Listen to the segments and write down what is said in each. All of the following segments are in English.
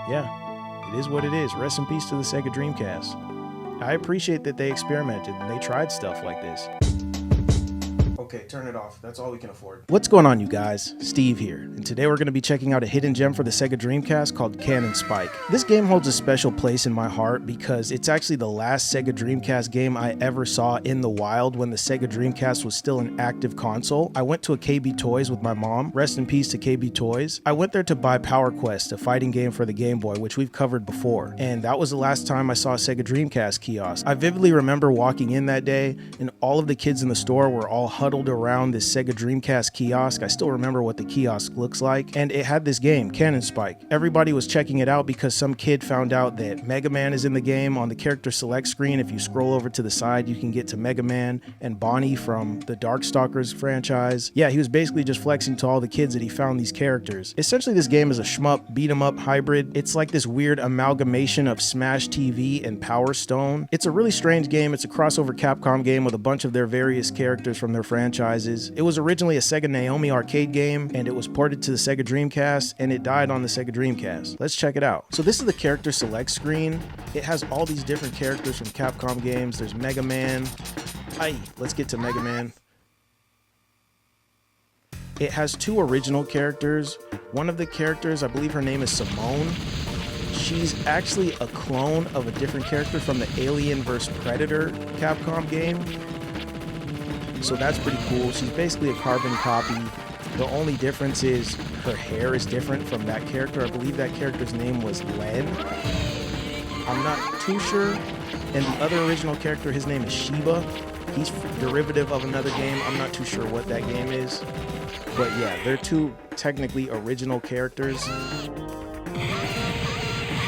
yeah, it is what it is. Rest in peace to the Sega Dreamcast. I appreciate that they experimented and they tried stuff like this. Okay, turn it off. That's all we can afford. What's going on, you guys? Steve here, and today we're going to be checking out a hidden gem for the Sega Dreamcast called Cannon Spike. This game holds a special place in my heart because it's actually the last Sega Dreamcast game I ever saw in the wild when the Sega Dreamcast was still an active console. I went to a KB Toys with my mom. Rest in peace to KB Toys. I went there to buy Power Quest, a fighting game for the Game Boy, which we've covered before, and that was the last time I saw a Sega Dreamcast kiosk. I vividly remember walking in that day, and all of the kids in the store were all huddled around this Sega Dreamcast kiosk. I still remember what the kiosk looks like, and it had this game, Cannon Spike. Everybody was checking it out because some kid found out that Mega Man is in the game. On the character select screen, if you scroll over to the side, you can get to Mega Man and Bonnie from the Darkstalkers franchise. Yeah, he was basically just flexing to all the kids that he found these characters. Essentially, this game is a shmup, beat-em-up hybrid. It's like this weird amalgamation of Smash TV and Power Stone. It's a really strange game. It's a crossover Capcom game with a bunch of their various characters from their franchises. It was originally a Sega Naomi arcade game, and it was ported to the Sega Dreamcast, and it died on the Sega Dreamcast. Let's check it out. So this is the character select screen. It has all these different characters from Capcom games. There's Mega Man. Let's get to Mega Man. It has two original characters. One of the characters, I believe her name is Simone. She's actually a clone of a different character from the Alien vs. Predator Capcom game. So that's pretty cool. She's basically a carbon copy. The only difference is her hair is different from that character. I believe that character's name was Len. I'm not too sure. And the other original character, his name is Shiba. He's derivative of another game. I'm not too sure what that game is. But yeah, they're two technically original characters,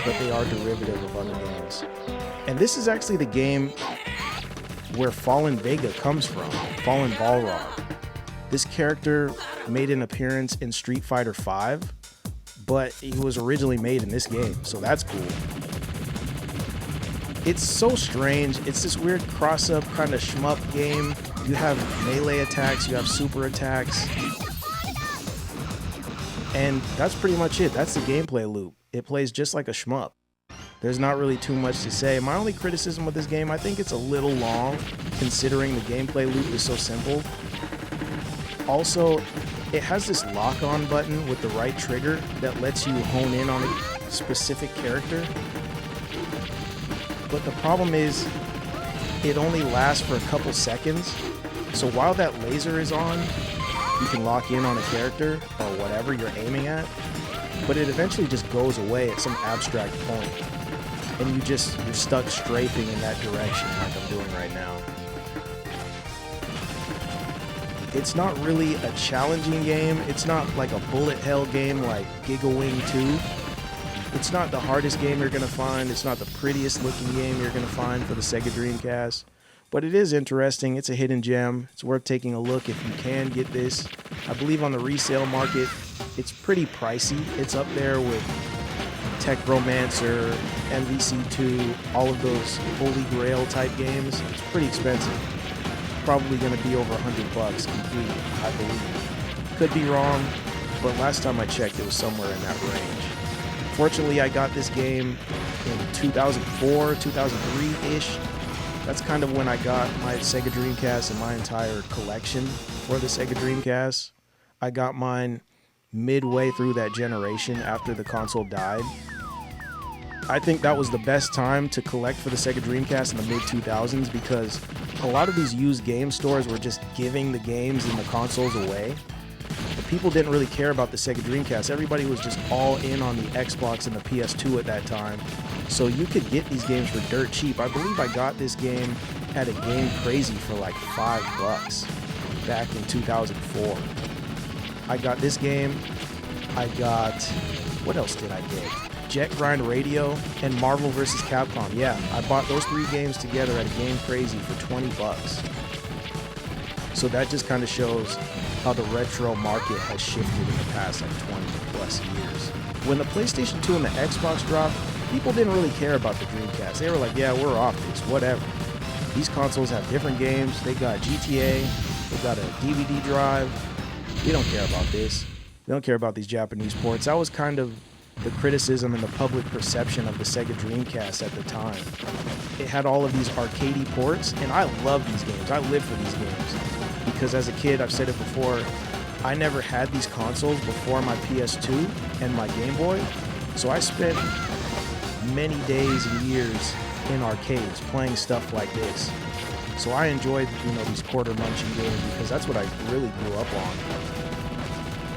but they are derivative of other games. And this is actually the game where Fallen Vega comes from, Fallen Balrog. This character made an appearance in Street Fighter V, but he was originally made in this game, so that's cool. It's so strange. It's this weird cross-up kind of shmup game. You have melee attacks, you have super attacks, and that's pretty much it. That's the gameplay loop. It plays just like a shmup. There's not really too much to say. My only criticism with this game, I think it's a little long, considering the gameplay loop is so simple. Also, it has this lock-on button with the right trigger that lets you hone in on a specific character. But the problem is, it only lasts for a couple seconds. So while that laser is on, you can lock in on a character or whatever you're aiming at, but it eventually just goes away at some abstract point. And you're stuck strafing in that direction like I'm doing right now. It's not really a challenging game. It's not like a bullet hell game like Giga Wing 2. It's not the hardest game you're gonna find. It's not the prettiest looking game you're gonna find for the Sega Dreamcast. But it is interesting. It's a hidden gem. It's worth taking a look if you can get this. I believe on the resale market, it's pretty pricey. It's up there with Tech Romancer, MVC2, all of those Holy Grail type games. It's pretty expensive. Probably going to be over $100 complete, I believe. Could be wrong, but last time I checked, it was somewhere in that range. Fortunately, I got this game in 2004, 2003-ish. That's kind of when I got my Sega Dreamcast and my entire collection for the Sega Dreamcast. I got mine midway through that generation after the console died. I think that was the best time to collect for the Sega Dreamcast in the mid-2000s because a lot of these used game stores were just giving the games and the consoles away. But people didn't really care about the Sega Dreamcast. Everybody was just all in on the Xbox and the PS2 at that time. So you could get these games for dirt cheap. I believe I got this game at a Game Crazy for like $5 back in 2004. I got this game. I got, what else did I get? Jet Grind Radio and Marvel vs. Capcom. Yeah, I bought those three games together at a Game Crazy for $20. So that just kind of shows how the retro market has shifted in the past like 20 plus years. When the PlayStation 2 and the Xbox dropped, people didn't really care about the Dreamcast. They were like, yeah, we're off this, whatever. These consoles have different games. They got GTA, they got a DVD drive. We don't care about this. We don't care about these Japanese ports. That was kind of the criticism and the public perception of the Sega Dreamcast at the time. It had all of these arcadey ports, and I love these games. I live for these games. Because as a kid, I've said it before, I never had these consoles before my PS2 and my Game Boy. So I spent many days and years in arcades playing stuff like this. So I enjoyed, these quarter munching games because that's what I really grew up on.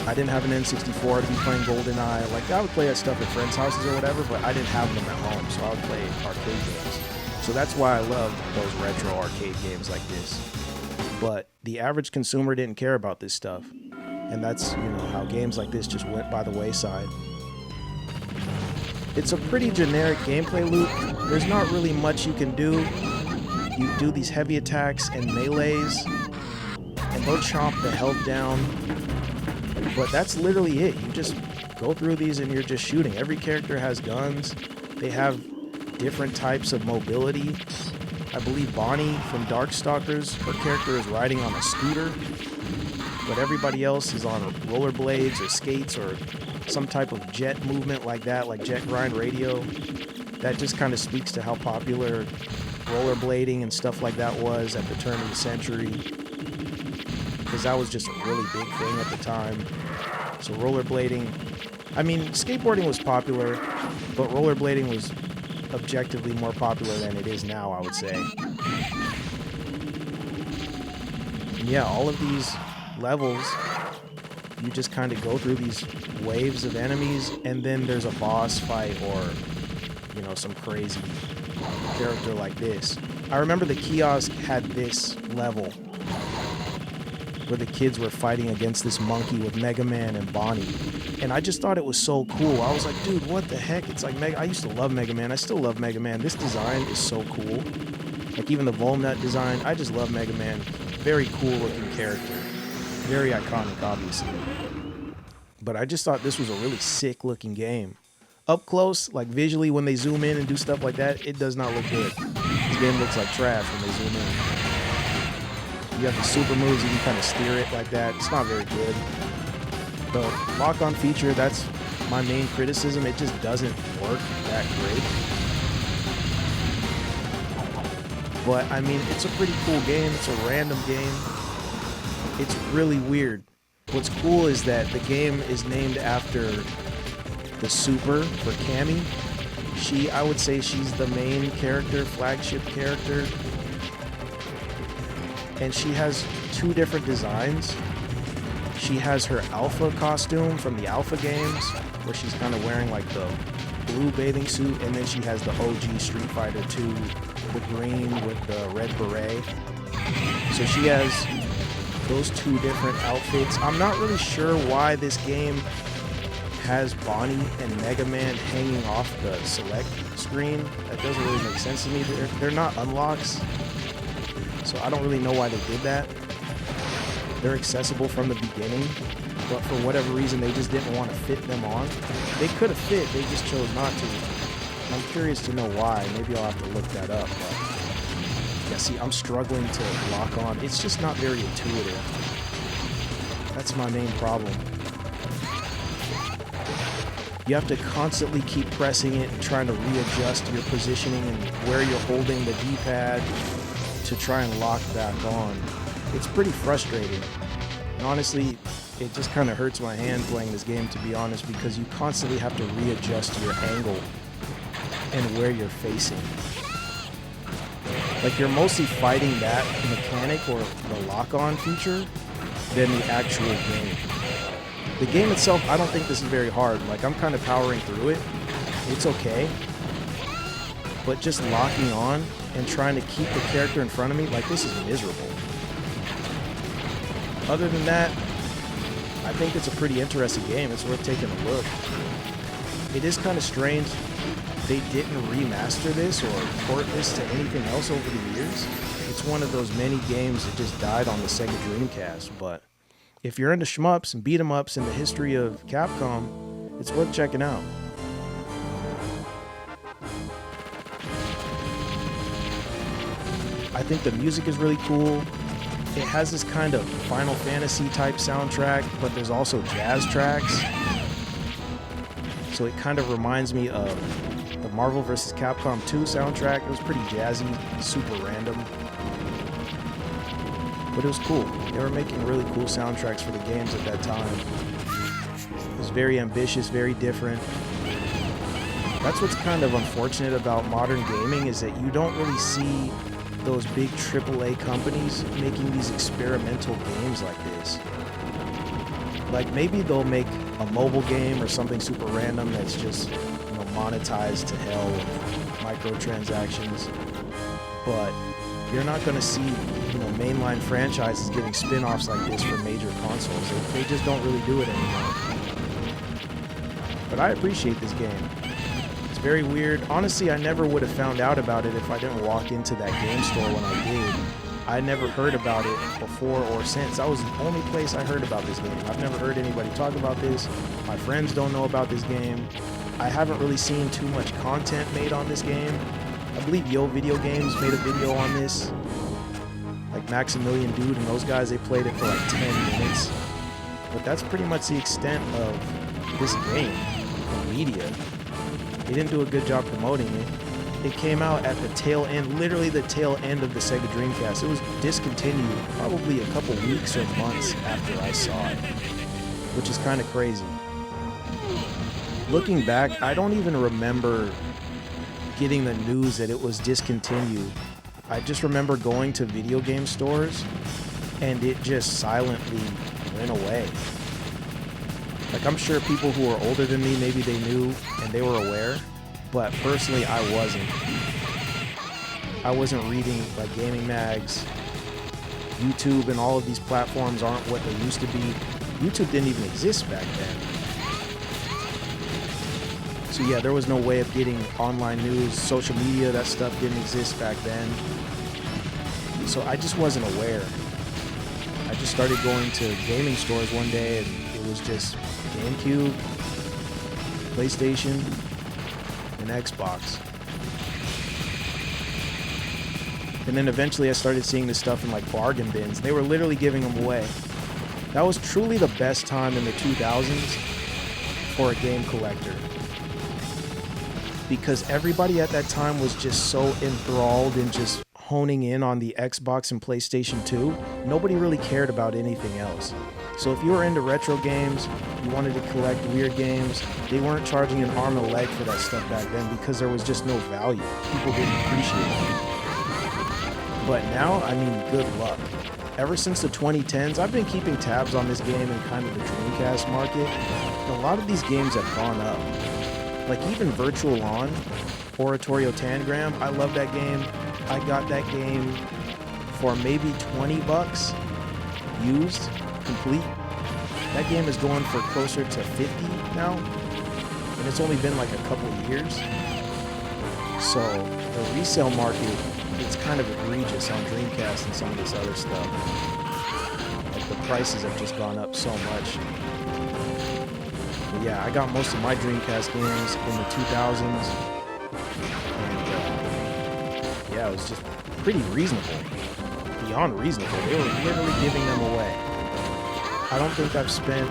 I didn't have an N64 to be playing GoldenEye. Like, I would play that stuff at friends' houses or whatever, but I didn't have them at home, so I would play arcade games. So that's why I love those retro arcade games like this. But the average consumer didn't care about this stuff. And that's, how games like this just went by the wayside. It's a pretty generic gameplay loop. There's not really much you can do. You do these heavy attacks and melees, and they'll chomp the health down. But that's literally it. You just go through these and you're just shooting. Every character has guns. They have different types of mobility. I believe Bonnie from Darkstalkers, her character is riding on a scooter, but everybody else is on rollerblades or skates or some type of jet movement like that, like Jet Grind Radio. That just kind of speaks to how popular rollerblading and stuff like that was at the turn of the century, because that was just a really big thing at the time. So rollerblading, skateboarding was popular, but rollerblading was objectively more popular than it is now, I would say. And yeah, all of these levels, you just kind of go through these waves of enemies, and then there's a boss fight or, some crazy character like this. I remember the kiosk had this level where the kids were fighting against this monkey with Mega Man and Bonnie. And I just thought it was so cool. I was like, dude, what the heck? It's like I used to love Mega Man. I still love Mega Man. This design is so cool. Like even the Volnut design, I just love Mega Man. Very cool looking character. Very iconic, obviously. But I just thought this was a really sick looking game. Up close, like visually when they zoom in and do stuff like that, it does not look good. This game looks like trash when they zoom in. You have the super moves, you can kind of steer it like that. It's not very good. The lock-on feature, that's my main criticism. It just doesn't work that great. But, it's a pretty cool game. It's a random game. It's really weird. What's cool is that the game is named after the Super for Cammy. I would say she's the main character, flagship character. And she has two different designs. She has her Alpha costume from the Alpha games, where she's kind of wearing like the blue bathing suit, and then she has the OG Street Fighter 2, the green with the red beret. So she has those two different outfits. I'm not really sure why this game has Bonnie and Mega Man hanging off the select screen. That doesn't really make sense to me. They're not unlocks. So I don't really know why they did that. They're accessible from the beginning, but for whatever reason, they just didn't want to fit them on. They could have fit, they just chose not to. I'm curious to know why. Maybe I'll have to look that up. But yeah, see, I'm struggling to lock on. It's just not very intuitive. That's my main problem. You have to constantly keep pressing it and trying to readjust your positioning and where you're holding the D-pad to try and lock back on. It's pretty frustrating. And honestly, it just kind of hurts my hand playing this game, to be honest, because you constantly have to readjust your angle and where you're facing. Like, you're mostly fighting that mechanic or the lock-on feature than the actual game. The game itself, I don't think this is very hard. Like, I'm kind of powering through it. It's okay. But just locking on and trying to keep the character in front of me, like, this is miserable. Other than that, I think it's a pretty interesting game. It's worth taking a look. It is kind of strange they didn't remaster this or port this to anything else over the years. It's one of those many games that just died on the Sega Dreamcast, but if you're into shmups and beat 'em ups in the history of Capcom, it's worth checking out. I think the music is really cool. It has this kind of Final Fantasy type soundtrack, but there's also jazz tracks. So it kind of reminds me of the Marvel vs. Capcom 2 soundtrack. It was pretty jazzy, super random. But it was cool. They were making really cool soundtracks for the games at that time. It was very ambitious, very different. That's what's kind of unfortunate about modern gaming, is that you don't really see those big AAA companies making these experimental games like this. Like, maybe they'll make a mobile game or something super random that's just, monetized to hell with microtransactions. But you're not going to see, mainline franchises getting spin-offs like this for major consoles. They just don't really do it anymore. But I appreciate this game. It's very weird. Honestly, I never would have found out about it if I didn't walk into that game store when I did. I never heard about it before or since. That was the only place I heard about this game. I've never heard anybody talk about this. My friends don't know about this game. I haven't really seen too much content made on this game. I believe Yo Video Games made a video on this. Like Maximilian Dude and those guys, they played it for like 10 minutes. But that's pretty much the extent of this game, the media. They didn't do a good job promoting it. It came out at the tail end, literally the tail end of the Sega Dreamcast. It was discontinued probably a couple weeks or months after I saw it, which is kind of crazy. Looking back, I don't even remember getting the news that it was discontinued. I just remember going to video game stores and it just silently went away. Like, I'm sure people who are older than me, maybe they knew and they were aware, but personally I wasn't. I wasn't reading like gaming mags. YouTube and all of these platforms aren't what they used to be. YouTube didn't even exist back then. So yeah, there was no way of getting online news, social media, that stuff didn't exist back then. So I just wasn't aware. I just started going to gaming stores one day and it was just GameCube, PlayStation, and Xbox. And then eventually I started seeing this stuff in like bargain bins. They were literally giving them away. That was truly the best time in the 2000s for a game collector. Because everybody at that time was just so enthralled in just honing in on the Xbox and PlayStation 2. Nobody really cared about anything else. So if you were into retro games, you wanted to collect weird games, they weren't charging an arm and a leg for that stuff back then because there was just no value. People didn't appreciate it. But now, I mean, good luck. Ever since the 2010s, I've been keeping tabs on this game and kind of the Dreamcast market. And a lot of these games have gone up. Like even Virtual On, Oratorio Tangram, I love that game. I got that game for maybe 20 bucks, used, complete. That game is going for closer to 50 now, and it's only been like a couple of years. So the resale market, it's kind of egregious on Dreamcast and some of this other stuff. Like the prices have just gone up so much. But yeah, I got most of my Dreamcast games in the 2000s. And yeah, it was just pretty reasonable. Beyond reasonable. They were literally giving them away. I don't think I've spent...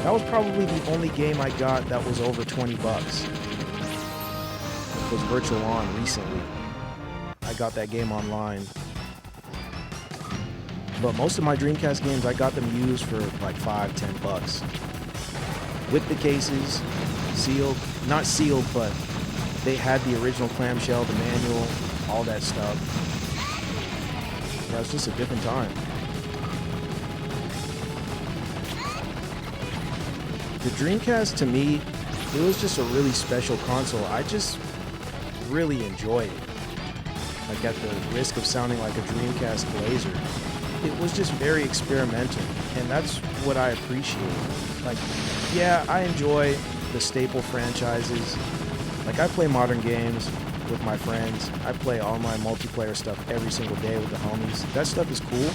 That was probably the only game I got that was over 20 bucks. It was Virtual On recently. I got that game online. But most of my Dreamcast games, I got them used for like 5-10 bucks. With the cases, sealed. Not sealed, but they had the original clamshell, the manual, all that stuff. Yeah, it was just a different time. The Dreamcast, to me, it was just a really special console. I just really enjoyed it. Like, at the risk of sounding like a Dreamcast blazer, it was just very experimental, and that's what I appreciate. Like, yeah, I enjoy the staple franchises. Like, I play modern games with my friends. I play online multiplayer stuff every single day with the homies. That stuff is cool,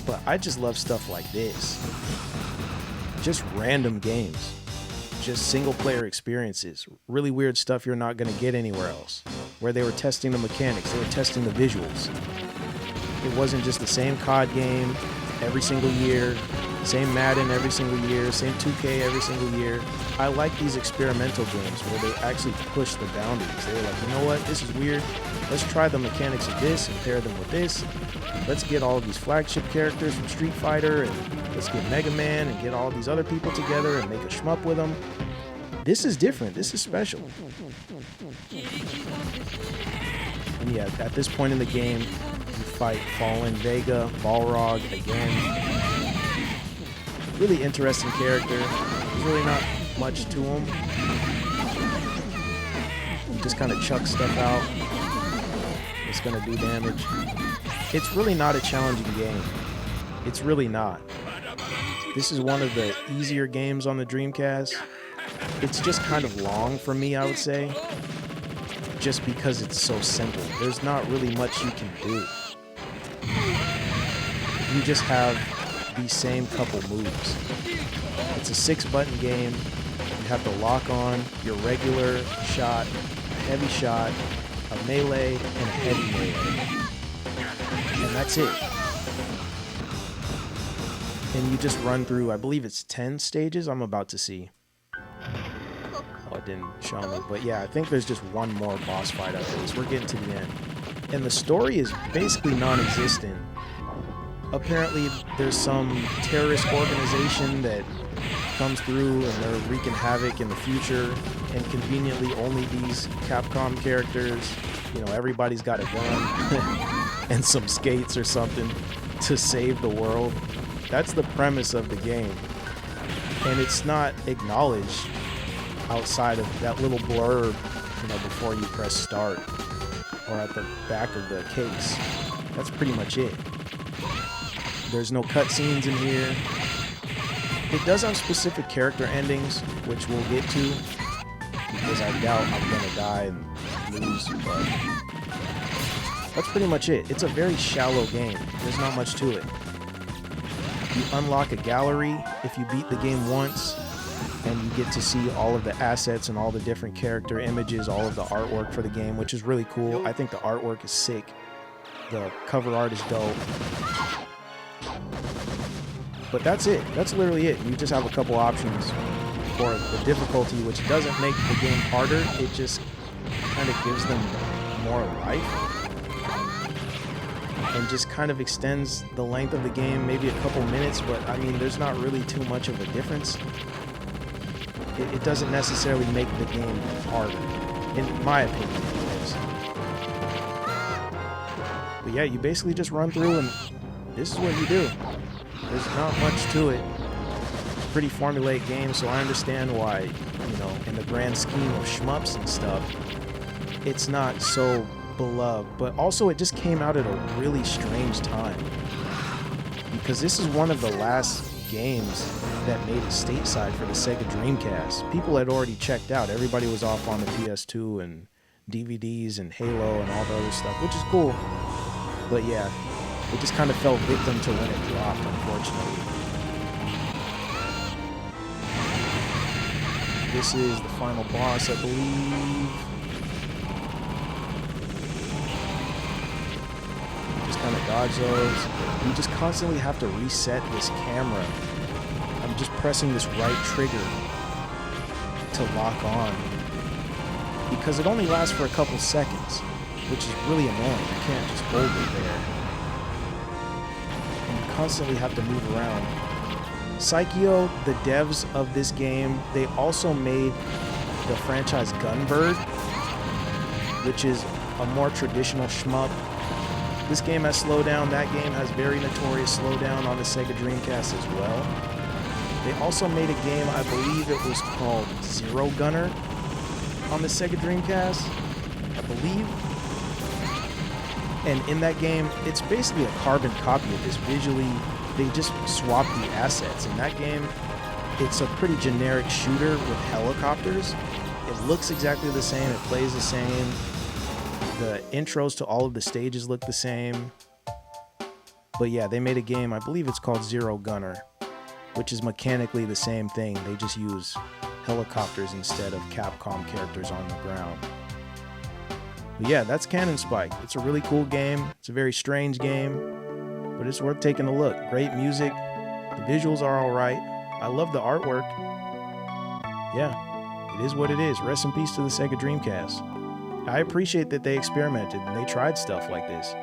but I just love stuff like this. Just random games. Just single-player experiences. Really weird stuff you're not going to get anywhere else. Where they were testing the mechanics, they were testing the visuals. It wasn't just the same COD game every single year. Same Madden every single year, same 2K every single year. I like these experimental games where they actually push the boundaries. They're like, you know what, this is weird. Let's try the mechanics of this and pair them with this. Let's get all of these flagship characters from Street Fighter, and let's get Mega Man and get all these other people together and make a shmup with them. This is different. This is special. And yeah, at this point in the game, you fight Fallen Vega, Balrog again. Really interesting character. There's really not much to him. You just kind of chuck stuff out. It's gonna do damage. It's really not a challenging game. It's really not. This is one of the easier games on the Dreamcast. It's just kind of long for me, I would say. Just because it's so simple. There's not really much you can do. You just have these same couple moves. It's a 6-button game. You have to lock on your regular shot, a heavy shot, a melee, and a heavy melee. And that's it. And you just run through, I believe it's 10 stages I'm about to see. Oh, it didn't show me. But yeah, I think there's just one more boss fight after this. We're getting to the end. And the story is basically non-existent. Apparently, there's some terrorist organization that comes through and they're wreaking havoc in the future, and conveniently only these Capcom characters, you know, everybody's got a gun and some skates or something to save the world. That's the premise of the game. And it's not acknowledged outside of that little blurb, you know, before you press start or at the back of the case. That's pretty much it. There's no cutscenes in here. It does have specific character endings, which we'll get to, because I doubt I'm gonna die and lose, but that's pretty much it. It's a very shallow game. There's not much to it. You unlock a gallery if you beat the game once, and you get to see all of the assets and all the different character images, all of the artwork for the game, which is really cool. I think the artwork is sick. The cover art is dope. But that's it. That's literally it. You just have a couple options for the difficulty, which doesn't make the game harder. It just kind of gives them more life and just kind of extends the length of the game, maybe a couple minutes, but I mean, there's not really too much of a difference. It doesn't necessarily make the game harder, in my opinion, anyways. But yeah, you basically just run through and this is what you do. There's not much to it. It's a pretty formulaic game, so I understand why, you know, in the grand scheme of shmups and stuff, it's not so beloved. But also, it just came out at a really strange time, because this is one of the last games that made it stateside for the Sega Dreamcast. People had already checked out. Everybody was off on the PS2 and DVDs and Halo and all the other stuff, which is cool. But yeah, it just kind of fell victim to when it dropped, unfortunately. This is the final boss, I believe. Just kind of dodge those. You just constantly have to reset this camera. I'm just pressing this right trigger to lock on, because it only lasts for a couple seconds, which is really annoying. You can't just hold it there. Constantly have to move around. Psychio, the devs of this game, they also made the franchise Gunbird, which is a more traditional shmup. This game has slowdown. That game has very notorious slowdown on the Sega Dreamcast as well. They also made a game, I believe it was called Zero Gunner on the Sega Dreamcast, I believe. And in that game, it's basically a carbon copy of this. Visually, they just swapped the assets. In that game, it's a pretty generic shooter with helicopters. It looks exactly the same. It plays the same. The intros to all of the stages look the same. But yeah, they made a game, I believe it's called Zero Gunner, which is mechanically the same thing. They just use helicopters instead of Capcom characters on the ground. But yeah, that's Cannon Spike. It's a really cool game. It's a very strange game, but it's worth taking a look. Great music. The visuals are all right. I love the artwork. Yeah, it is what it is. Rest in peace to the Sega Dreamcast. I appreciate that they experimented and they tried stuff like this.